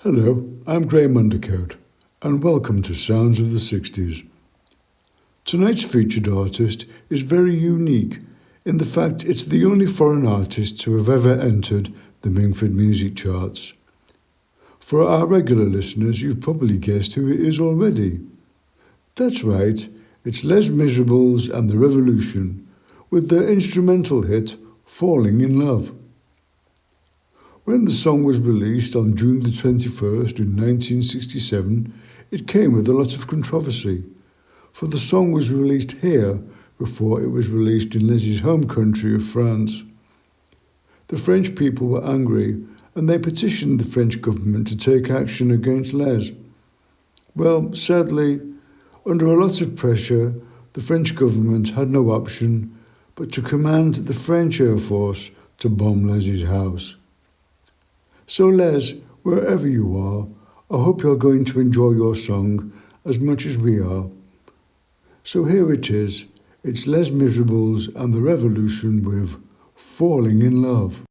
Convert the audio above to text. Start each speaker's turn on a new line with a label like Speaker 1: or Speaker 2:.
Speaker 1: Hello, I'm Graham Undercoat, and welcome to Sounds of the Sixties. Tonight's featured artist is very unique in the fact it's the only foreign artist to have ever entered the Mingford music charts. For our regular listeners, you've probably guessed who it is already. That's right, it's Les Miserables and the Revolution, with their instrumental hit, Falling in Love. When the song was released on June the 21st in 1967, it came with a lot of controversy, for the song was released here before it was released in Les's home country of France. The French people were angry, and they petitioned the French government to take action against Les. Well, sadly, under a lot of pressure, the French government had no option but to command the French Air Force to bomb Les's house. So Les, wherever you are, I hope you're going to enjoy your song as much as we are. So here it is, it's Les Miserables and the Revolution with Falling in Love.